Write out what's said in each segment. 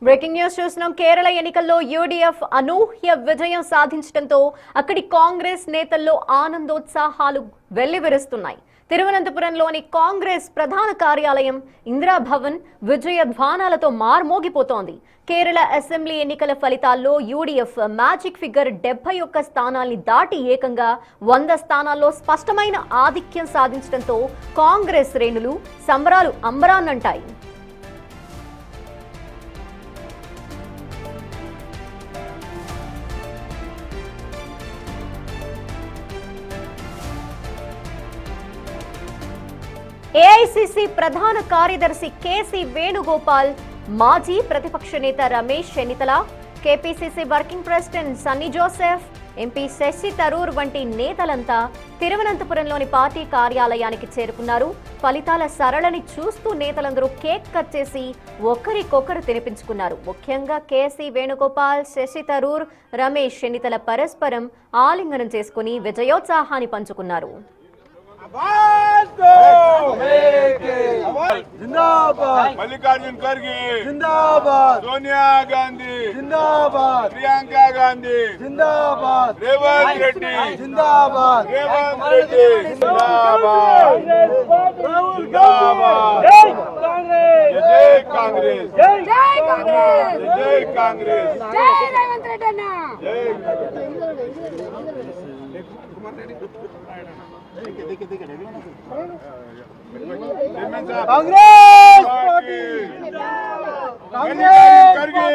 Breaking news చూస్తున్నాం. కేరళ ఎన్నికల్లో UDF అనూహ్య విజయం సాధించడంతో అక్కడి కాంగ్రెస్ నేతల్లో ఆనందోత్సాహాలు వెల్లివిరుస్తున్నాయి. తిరువనంతపురంలోని కాంగ్రెస్ ప్రధాన కార్యాలయం ఇందిరాభవన్ విజయ ధ్వానాలతో మార్మోగిపోతోంది. కేరళ అసెంబ్లీ ఎన్నికల ఫలితాల్లో యూడీఎఫ్ మ్యాజిక్ ఫిగర్ 71 స్థానాల్ని దాటి ఏకంగా 100 స్థానాల్లో స్పష్టమైన ఆధిక్యం సాధించడంతో కాంగ్రెస్ శ్రేణులు సంబరాలు అంబరాన్నంటాయి. ఏఐసీసీ ప్రధాన కార్యదర్శి కేసీ వేణుగోపాల్, మాజీ ప్రతిపక్ష నేత Ramesh Chennithala, KPCC working president Sunny Joseph, MP Shashi Tharoor వంటి నేతలంతా తిరువనంతపురంలోని పార్టీ కార్యాలయానికి చేరుకున్నారు. ఫలితాల సరళని చూస్తూ నేతలందరూ కేక్ కట్ చేసి ఒకరికొకరు తినిపించుకున్నారు. ముఖ్యంగా కేసీ వేణుగోపాల్, శశి థరూర్, రమేష్ చెన్నితల పరస్పరం ఆలింగనం చేసుకుని విజయోత్సాహాన్ని పంచుకున్నారు. जिंदाबाद मल्लिकार्जुन खड़गे जिंदाबाद सोनिया गांधी जिंदाबाद प्रियंका गांधी जिंदाबाद रेवंत रेड्डी जिंदाबाद रेवंत रेड्डी जिंदाबाद जिंदाबाद जय कांग्रेस जय कांग्रेस जय कांग्रेस जय रेवंत रेड्डी अन्ना जय कांग्रेस पार्टी कांग्रेस खड़गे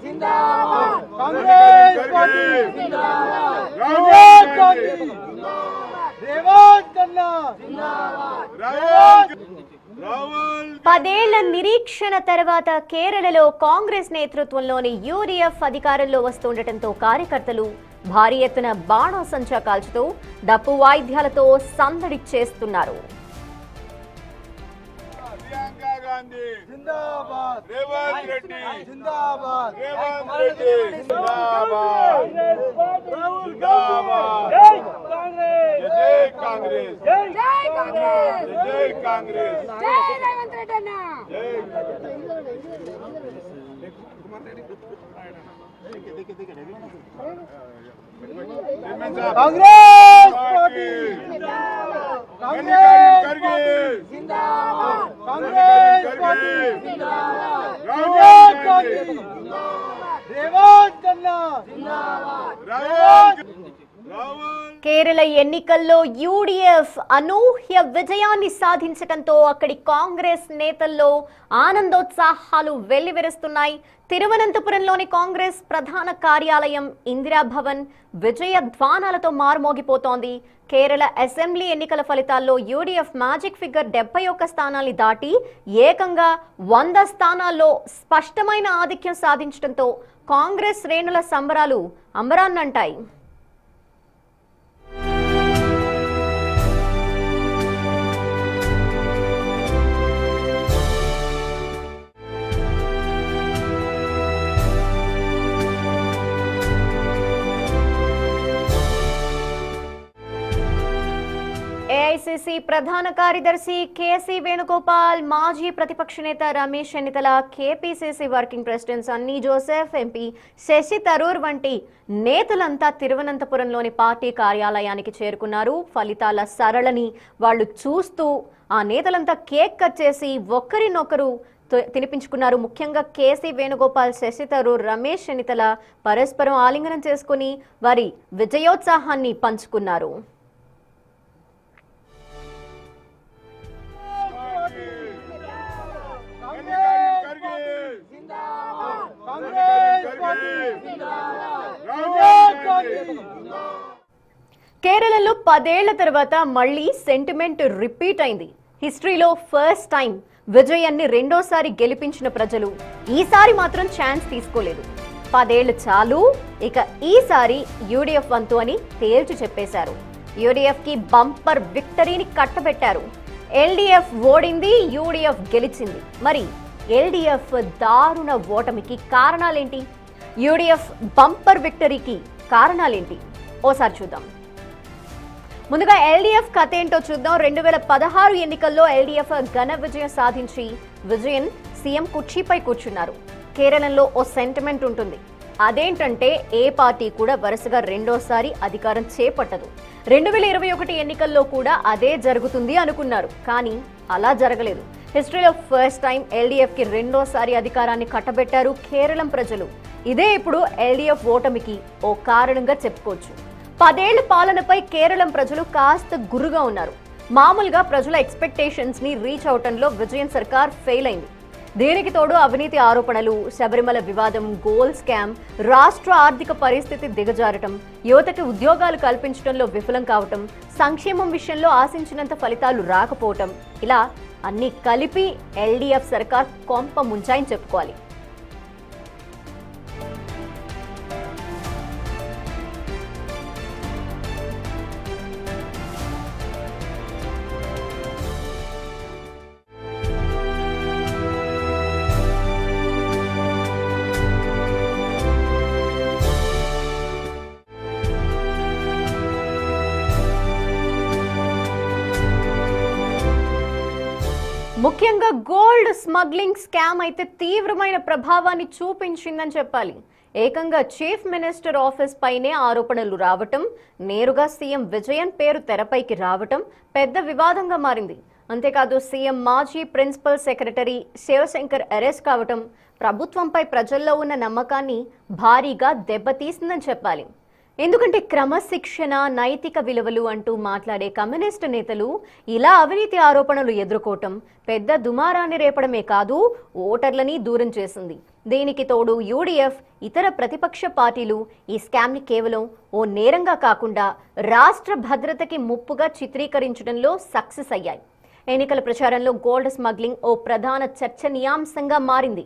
जिंदाबाद कांग्रेस पार्टी जिंदाबाद राहुल गांधी रेवंत अन्ना जिंदाबाद राहुल 10 ఏళ్ల నిరీక్షణ తర్వాత కేరళలో కాంగ్రెస్ నేతృత్వంలోని యూడీఎఫ్ అధికారంలో వస్తుండటంతో కార్యకర్తలు భారీ ఎత్తున బాణాసంచా కాల్చుతూ డప్పు వాయిద్యాలతో సందడి చేస్తున్నారు. प्रियंका गांधी जिंदाबाद रेवंत रेड्डी जिंदाबाद रेवंत रेड्डी जिंदाबाद राहुल गांधी जय कांग्रेस जय कांग्रेस जय कांग्रेस जय रेवंत रेड्डी अन्ना जय कांग्रेस पार्टी कांग्रेस खड़गे जिंदाबाद कांग्रेस पार्टी जिंदाबाद राहुल गांधी रेवंत अन्ना जिंदाबाद కేరళ ఎన్నికల్లో యూడీఎఫ్ అనూహ్య విజయాన్ని సాధించడంతో అక్కడి కాంగ్రెస్ నేతల్లో ఆనందోత్సాహాలు వెల్లివిరుస్తున్నాయి. తిరువనంతపురంలోని కాంగ్రెస్ ప్రధాన కార్యాలయం ఇందిరాభవన్ విజయ ధ్వానాలతో మార్మోగిపోతోంది. కేరళ అసెంబ్లీ ఎన్నికల ఫలితాల్లో యూడీఎఫ్ మ్యాజిక్ ఫిగర్ 71 స్థానాల్ని దాటి ఏకంగా 100 స్థానాల్లో స్పష్టమైన ఆధిక్యం సాధించడంతో కాంగ్రెస్ శ్రేణుల సంబరాలు అంబరాన్నంటాయి. ఏఐసీసీ ప్రధాన కార్యదర్శి కేసీ వేణుగోపాల్, మాజీ ప్రతిపక్ష నేత Ramesh Chennithala, KPCC working president Sunny Joseph, MP Shashi Tharoor వంటి నేతలంతా తిరువనంతపురంలోని పార్టీ కార్యాలయానికి చేరుకున్నారు. ఫలితాల సరళని వాళ్ళు చూస్తూ ఆ నేతలంతా కేక్ కట్ చేసి ఒకరినొకరు తినిపించుకున్నారు. ముఖ్యంగా కేసీ వేణుగోపాల్, శశి థరూర్, రమేష్ చెన్నితల పరస్పరం ఆలింగనం చేసుకుని వారి విజయోత్సాహాన్ని పంచుకున్నారు. కేరళలో 10 ఏళ్ల తర్వాత మళ్లీ సెంటిమెంట్ రిపీట్ అయింది. హిస్టరీలో ఫస్ట్ టైం విజయాన్ని రెండోసారి గెలిపించిన ప్రజలు ఈసారి మాత్రం ఛాన్స్ తీసుకోలేదు. 10 ఏళ్లు చాలు, ఇక ఈసారి యూడీఎఫ్ వంతు అని తేల్చి చెప్పేశారు. యూడీఎఫ్ కి బంపర్ విక్టరీని కట్టబెట్టారు. ఎల్డీఎఫ్ ఓడింది, యూడీఎఫ్ గెలిచింది. మరి ఎల్డీఎఫ్ దారుణ ఓటమికి కారణాలేంటి? UDF bumper విక్టరీకి కారణాలేంటి? ఓసారి చూద్దాం. ముందుగా ఎల్డీఎఫ్ కథ ఏంటో చూద్దాం. 2016 ఎన్నికల్లో ఎల్డీఎఫ్ ఘన విజయం సాధించి విజయన్ సీఎం కుర్చీపై కూర్చున్నారు. కేరళలో ఓ సెంటిమెంట్ ఉంటుంది. అదేంటంటే ఏ పార్టీ కూడా వరుసగా రెండోసారి అధికారం చేపట్టదు. 2021 ఎన్నికల్లో కూడా అదే జరుగుతుంది అనుకున్నారు, కానీ అలా జరగలేదు. హిస్టరీలో ఫస్ట్ టైం ఎల్డీఎఫ్ కి రెండోసారి అధికారాన్ని కట్టబెట్టారు కేరళం ప్రజలు. ఇదే ఇప్పుడు ఎల్డీఎఫ్ ఓటమికి ఓ కారణంగా చెప్పుకోవచ్చు. 10 ఏళ్ల పాలనపై కేరళం ప్రజలు కాస్త గుర్రుగా ఉన్నారు. మామూలుగా ప్రజల ఎక్స్పెక్టేషన్స్ ని రీచ్ అవటంలో విజయన్ సర్కార్ ఫెయిల్ అయింది. దీనికి తోడు అవినీతి ఆరోపణలు, శబరిమల వివాదం, గోల్ స్కామ్, రాష్ట్ర ఆర్థిక పరిస్థితి దిగజారటం, యువతకి ఉద్యోగాలు కల్పించడంలో విఫలం కావటం, సంక్షేమం విషయంలో ఆశించినంత ఫలితాలు రాకపోవటం, ఇలా అన్ని కలిపి ఎల్డీఎఫ్ సర్కార్ కొంప ముంచాయని చెప్పుకోవాలి. ముఖ్యంగా గోల్డ్ స్మగ్లింగ్ స్కామ్ అయితే తీవ్రమైన ప్రభావాన్ని చూపించిందని చెప్పాలి. ఏకంగా చీఫ్ మినిస్టర్ ఆఫీస్ పైనే ఆరోపణలు రావటం, నేరుగా సీఎం విజయన్ పేరు తెరపైకి రావటం పెద్ద వివాదంగా మారింది. అంతేకాదు సీఎం మాజీ ప్రిన్సిపల్ సెక్రటరీ శివశంకర్ అరెస్ట్ కావటం ప్రభుత్వంపై ప్రజల్లో ఉన్న నమ్మకాన్ని భారీగా దెబ్బతీసిందని చెప్పాలి. ఎందుకంటే క్రమశిక్షణ, నైతిక విలువలు అంటూ మాట్లాడే కమ్యూనిస్టు నేతలు ఇలా అవినీతి ఆరోపణలు ఎదుర్కోవటం పెద్ద దుమారాన్ని రేపడమే కాదు, ఓటర్లని దూరం చేసింది. దీనికి తోడు యూడీఎఫ్, ఇతర ప్రతిపక్ష పార్టీలు ఈ స్కామ్ని కేవలం ఓ నేరంగా కాకుండా రాష్ట్ర భద్రతకి ముప్పుగా చిత్రీకరించడంలో సక్సెస్ అయ్యాయి. ఎన్నికల ప్రచారంలో గోల్డ్ స్మగ్లింగ్ ఓ ప్రధాన చర్చనీయాంశంగా మారింది.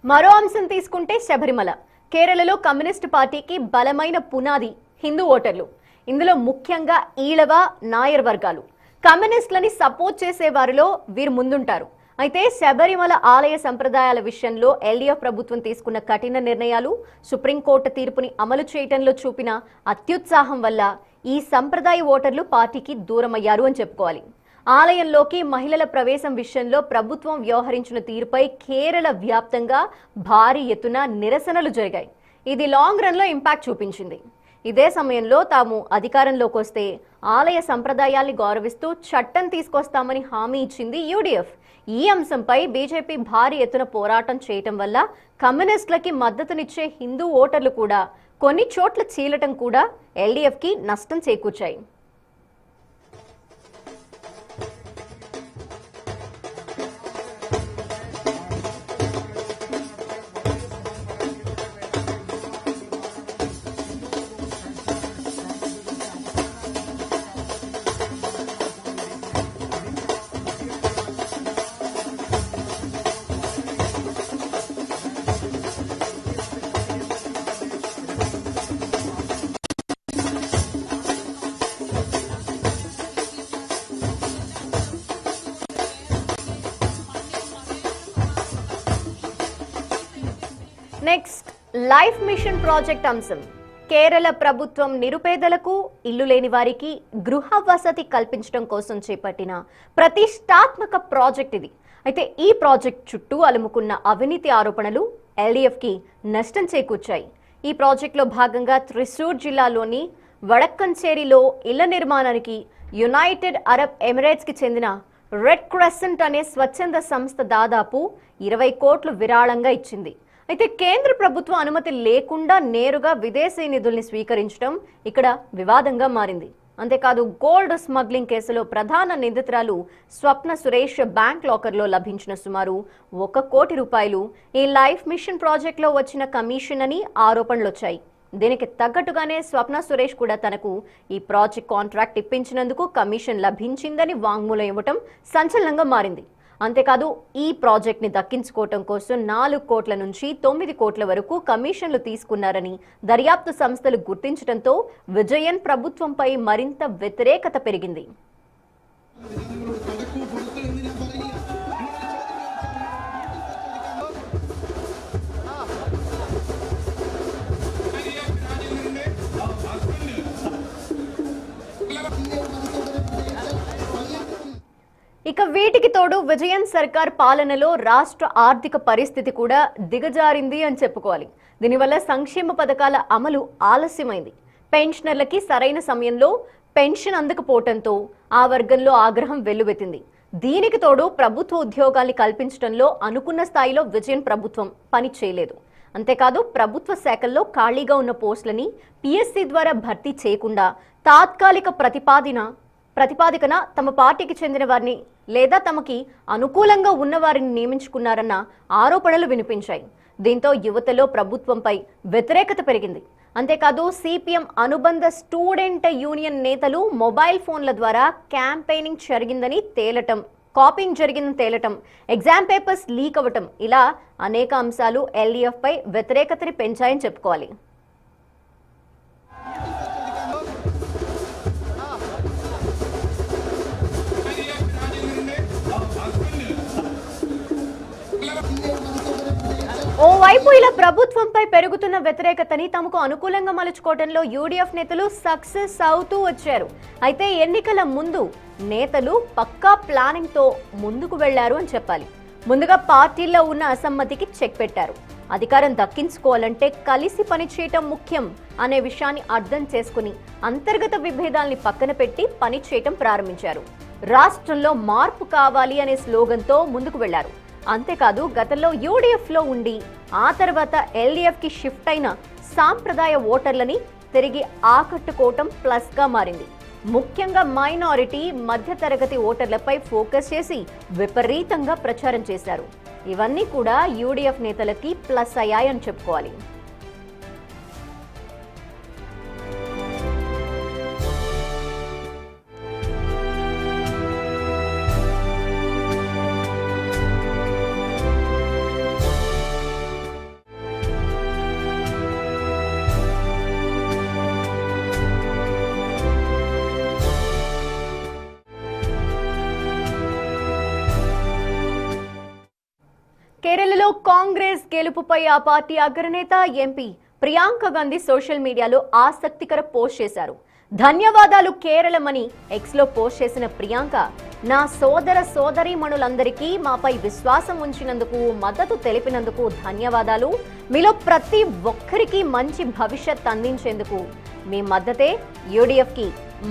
మరో అంశం తీసుకుంటే శబరిమల. కేరళలో కమ్యూనిస్టు పార్టీకి బలమైన పునాది హిందూ ఓటర్లు. ఇందులో ముఖ్యంగా ఈళవ, నాయర్ వర్గాలు. కమ్యూనిస్టులని సపోర్ట్ చేసే వారిలో వీరు ముందుంటారు. అయితే శబరిమల ఆలయ సంప్రదాయాల విషయంలో ఎల్డీఎఫ్ ప్రభుత్వం తీసుకున్న కఠిన నిర్ణయాలు, సుప్రీంకోర్టు తీర్పుని అమలు చేయడంలో చూపిన అత్యుత్సాహం వల్ల ఈ సంప్రదాయ ఓటర్లు పార్టీకి దూరమయ్యారు అని చెప్పుకోవాలి. ఆలయంలోకి మహిళల ప్రవేశం విషయంలో ప్రభుత్వం వ్యవహరించిన తీరుపై కేరళ వ్యాప్తంగా భారీ ఎత్తున నిరసనలు జరిగాయి. ఇది లాంగ్ రన్లో ఇంపాక్ట్ చూపించింది. ఇదే సమయంలో తాము అధికారంలోకి వస్తే ఆలయ సంప్రదాయాల్ని గౌరవిస్తూ చట్టం తీసుకొస్తామని హామీ ఇచ్చింది యూడీఎఫ్. ఈ అంశంపై బీజేపీ భారీ ఎత్తున పోరాటం చేయటం వల్ల కమ్యూనిస్టులకి మద్దతునిచ్చే హిందూ ఓటర్లు కూడా కొన్ని చోట్ల చీలటం కూడా ఎల్డీఎఫ్కి నష్టం చేకూర్చాయి. నెక్స్ట్, లైఫ్ మిషన్ ప్రాజెక్ట్ అంశం. కేరళ ప్రభుత్వం నిరుపేదలకు, ఇల్లు లేని వారికి గృహ వసతి కల్పించడం కోసం చేపట్టిన ప్రతిష్టాత్మక ప్రాజెక్ట్ ఇది. అయితే ఈ ప్రాజెక్ట్ చుట్టూ అలుముకున్న అవినీతి ఆరోపణలు ఎల్డీఎఫ్కి నష్టం చేకూర్చాయి. ఈ ప్రాజెక్టులో భాగంగా త్రిశూర్ జిల్లాలోని వడక్కన్చేరిలో ఇళ్ల నిర్మాణానికి యునైటెడ్ అరబ్ ఎమిరేట్స్కి చెందిన రెడ్ క్రెసెంట్ అనే స్వచ్ఛంద సంస్థ దాదాపు 20 కోట్లు విరాళంగా ఇచ్చింది. అయితే కేంద్ర ప్రభుత్వ అనుమతి లేకుండా నేరుగా విదేశీ నిధుల్ని స్వీకరించడం ఇక్కడ వివాదంగా మారింది. అంతేకాదు గోల్డ్ స్మగ్లింగ్ కేసులో ప్రధాన నిందితురాలు స్వప్న సురేష్ బ్యాంక్ లాకర్లో లభించిన సుమారు 1 కోటి రూపాయలు ఈ లైఫ్ మిషన్ ప్రాజెక్టులో వచ్చిన కమిషన్ అని ఆరోపణలు వచ్చాయి. దీనికి తగ్గట్టుగానే స్వప్న సురేష్ కూడా తనకు ఈ ప్రాజెక్ట్ కాంట్రాక్ట్ ఇప్పించినందుకు కమిషన్ లభించిందని వాంగ్మూలం ఇవ్వటం సంచలనంగా మారింది. అంతేకాదు ఈ ప్రాజెక్ట్ని దక్కించుకోవటం కోసం 4 కోట్ల నుంచి 9 కోట్ల వరకు కమిషన్లు తీసుకున్నారని దర్యాప్తు సంస్థలు గుర్తించడంతో విజయన్ ప్రభుత్వంపై మరింత వ్యతిరేకత పెరిగింది. ఇక వీటికి తోడు విజయన్ సర్కార్ పాలనలో రాష్ట్ర ఆర్థిక పరిస్థితి కూడా దిగజారింది అని చెప్పుకోవాలి. దీనివల్ల సంక్షేమ పథకాల అమలు ఆలస్యమైంది. పెన్షనర్లకి సరైన సమయంలో పెన్షన్ అందకపోవడంతో ఆ వర్గంలో ఆగ్రహం వెల్లువెత్తింది. దీనికి తోడు ప్రభుత్వ ఉద్యోగాల్ని కల్పించడంలో అనుకున్న స్థాయిలో విజయన్ ప్రభుత్వం పని చేయలేదు. అంతేకాదు ప్రభుత్వ శాఖల్లో ఖాళీగా ఉన్న పోస్టులని పిఎస్సి ద్వారా భర్తీ చేయకుండా తాత్కాలిక ప్రతిపాదికన తమ పార్టీకి చెందిన వారిని లేదా తమకి అనుకూలంగా ఉన్న వారిని నియమించుకున్నారన్న ఆరోపణలు వినిపించాయి. దీంతో యువతలో ప్రభుత్వంపై వ్యతిరేకత పెరిగింది. అంతేకాదు సిపిఎం అనుబంధ స్టూడెంట్ యూనియన్ నేతలు మొబైల్ ఫోన్ల ద్వారా క్యాంపెయినింగ్ కాపీయింగ్ జరిగిందని తేలటం, ఎగ్జామ్ పేపర్స్ లీక్ అవ్వటం, ఇలా అనేక అంశాలు ఎల్డీఎఫ్ పై వ్యతిరేకతని పెంచాయని చెప్పుకోవాలి. ఓవైపు ఇలా ప్రభుత్వంపై పెరుగుతున్న వ్యతిరేకతని తమకు అనుకూలంగా మలుచుకోవడంలో యూడీఎఫ్ నేతలు సక్సెస్ అవుతూ వచ్చారు. అయితే ఎన్నికల ముందు నేతలు పక్కా ప్లానింగ్ తో ముందుకు వెళ్లారు అని చెప్పాలి. ముందుగా పార్టీల్లో ఉన్న అసమ్మతికి చెక్ పెట్టారు. అధికారం దక్కించుకోవాలంటే కలిసి పనిచేయటం ముఖ్యం అనే విషయాన్ని అర్థం చేసుకుని అంతర్గత విభేదాల్ని పక్కన పెట్టి పనిచేయటం ప్రారంభించారు. రాష్ట్రంలో మార్పు కావాలి అనే స్లోగన్తో ముందుకు వెళ్లారు. అంతేకాదు గతంలో యూడీఎఫ్ లో ఉండి ఆ తర్వాత ఎల్డీఎఫ్ కి షిఫ్ట్ అయిన సాంప్రదాయ ఓటర్లని తిరిగి ఆకట్టుకోవటం ప్లస్ గా మారింది. ముఖ్యంగా మైనారిటీ, మధ్యతరగతి ఓటర్లపై ఫోకస్ చేసి విపరీతంగా ప్రచారం చేశారు. ఇవన్నీ కూడా యూడీఎఫ్ నేతలకి ప్లస్ అయ్యాయని చెప్పుకోవాలి. కేరళలో కాంగ్రెస్ గెలుపుపై ఆ పార్టీ అగ్రనేత ఎంపీ ప్రియాంక గాంధీ సోషల్ మీడియాలో ఆసక్తికర పోస్ట్ చేశారు. ధన్యవాదాలు కేరళమని ఎక్స్లో పోస్ట్ చేసిన ప్రియాంక, నా సోదర సోదరీమణులందరికీ మాపై విశ్వాసం ఉంచినందుకు, మద్దతు తెలిపినందుకు ధన్యవాదాలు. మీలో ప్రతి ఒక్కరికి మంచి భవిష్యత్ అందించేందుకు మీ మద్దతే యూడీఎఫ్కి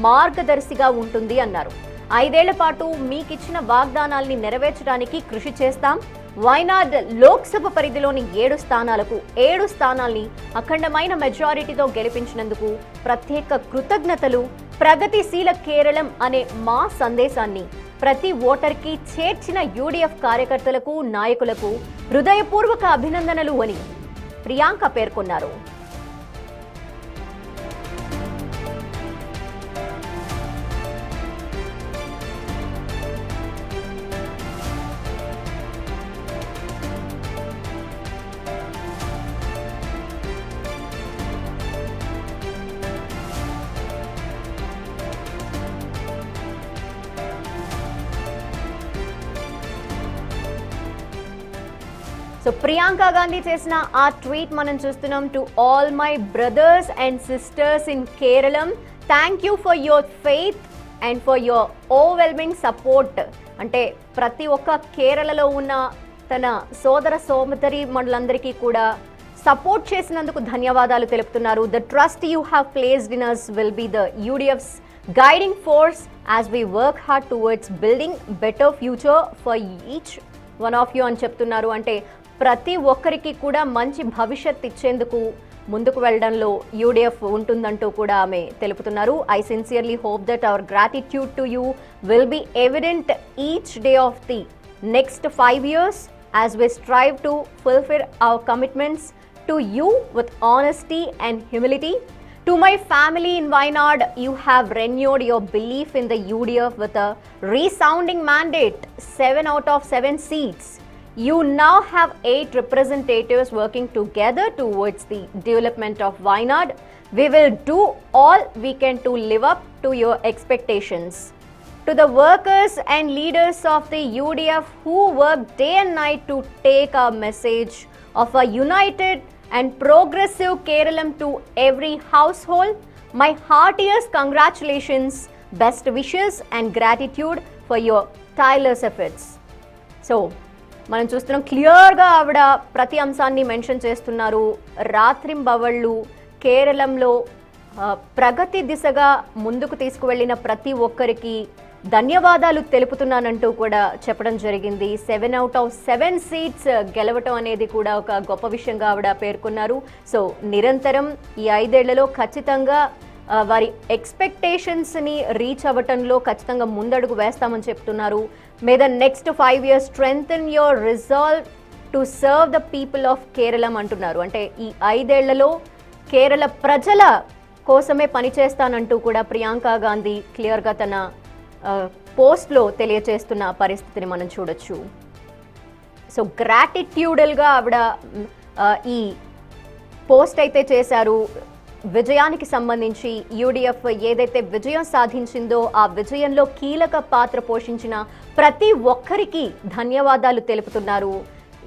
మార్గదర్శిగా ఉంటుంది అన్నారు. 5 ఏళ్ల పాటు మీకిచ్చిన వాగ్దానాల్ని నెరవేర్చడానికి కృషి చేస్తాం. వైనాడ్ లోక్సభ పరిధిలోని 7 స్థానాలకు 7 స్థానాల్ని అఖండమైన మెజారిటీతో గెలిపించినందుకు ప్రత్యేక కృతజ్ఞతలు. ప్రగతిశీల కేరళం అనే మా సందేశాన్ని ప్రతి ఓటర్కి చేర్చిన యూడీఎఫ్ కార్యకర్తలకు, నాయకులకు హృదయపూర్వక అభినందనలు అని ప్రియాంక పేర్కొన్నారు. సో ప్రియాంక గాంధీ చేసిన ఆ ట్వీట్ మనం చూస్తున్నాం. To all my brothers and sisters in Keralam, thank you for your faith and for your overwhelming support. అంటే ప్రతి ఒక్క కేరళలో ఉన్న తన సోదర సోదరి మనులందరికీ కూడా సపోర్ట్ చేసినందుకు ధన్యవాదాలు తెలుపుతున్నారు. The trust you have placed in us will be the UDF's guiding force as we work hard towards building better future for each one of you అని చెప్తున్నారు. అంటే ప్రతి ఒక్కరికి కూడా మంచి భవిష్యత్ ఇచ్చేందుకు ముందుకు వెళ్ళడంలో యూడీఎఫ్ ఉంటుందంటూ కూడా ఆమె తెలుపుతున్నారు. I sincerely hope that hour gratitude to you will be evident each day of the next 5 years as we strive to fulfill our commitments to you with honesty and humility. To my family in Wayanad, you have renewed your belief in the UDF with a resounding mandate, 7 out of 7 seats. You now have 8 representatives working together towards the development of Wayanad. We will do all we can to live up to your expectations. to the workers and leaders of the UDF who work day and night to take our message of a united and progressive Keralam to every household, my heartiest congratulations, best wishes and gratitude for your tireless efforts. So, మనం చూస్తున్నాం క్లియర్గా ఆవిడ ప్రతి అంశాన్ని mention చేస్తున్నారు. రాత్రింబవళ్ళు కేరళంలో ప్రగతి దిశగా ముందుకు తీసుకువెళ్ళిన ప్రతి ఒక్కరికి ధన్యవాదాలు తెలుపుతున్నానంటూ కూడా చెప్పడం జరిగింది. 7 out of 7 సీట్స్ గెలవటం అనేది కూడా ఒక గొప్ప విషయంగా ఆవిడ పేర్కొన్నారు. సో నిరంతరం ఈ 5 ఏళ్లలో ఖచ్చితంగా వారి ఎక్స్పెక్టేషన్స్ని రీచ్ అవ్వటంలో ఖచ్చితంగా ముందడుగు వేస్తామని చెప్తున్నారు. May the next 5 years strengthen your resolve to serve the people of Keralam అంటున్నారు. అంటే ఈ 5 ఏళ్లలో కేరళ ప్రజల కోసమే పనిచేస్తానంటూ కూడా ప్రియాంక గాంధీ క్లియర్గా తన పోస్ట్లో తెలియచేస్తున్న పరిస్థితిని మనం చూడొచ్చు. సో గ్రాటిట్యూడల్గా ఆవిడ ఈ పోస్ట్ అయితే చేశారు. విజయానికి సంబంధించి యూడిఎఫ్ ఏదైతే విజయం సాధించిందో ఆ విజయంలో కీలక పాత్ర పోషించిన ప్రతి ఒక్కరికి ధన్యవాదాలు తెలుపుతున్నారు.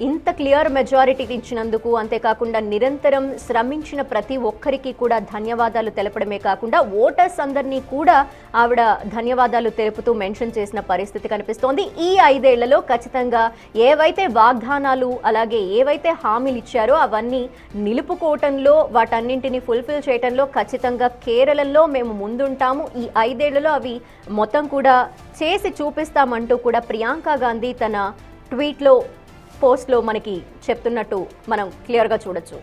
ఇంత క్లియర్ మెజారిటీ ఇచ్చినందుకు, అంతేకాకుండా నిరంతరం శ్రమించిన ప్రతి ఒక్కరికి కూడా ధన్యవాదాలు తెలపడమే కాకుండా ఓటర్స్ అందరినీ కూడా ఆవిడ ధన్యవాదాలు తెలుపుతూ మెన్షన్ చేసిన పరిస్థితి కనిపిస్తోంది. ఈ 5 ఏళ్లలో ఖచ్చితంగా ఏవైతే వాగ్దానాలు అలాగే ఏవైతే హామీలు ఇచ్చారో అవన్నీ నిలుపుకోవటంలో, వాటన్నింటినీ ఫుల్ఫిల్ చేయటంలో ఖచ్చితంగా కేరళలో మేము ముందుంటాము. ఈ 5 ఏళ్లలో అవి మొత్తం కూడా చేసి చూపిస్తామంటూ కూడా ప్రియాంక గాంధీ తన ట్వీట్లో పోస్ట్లో మనకి చెప్తున్నట్టు మనం క్లియర్గా చూడొచ్చు.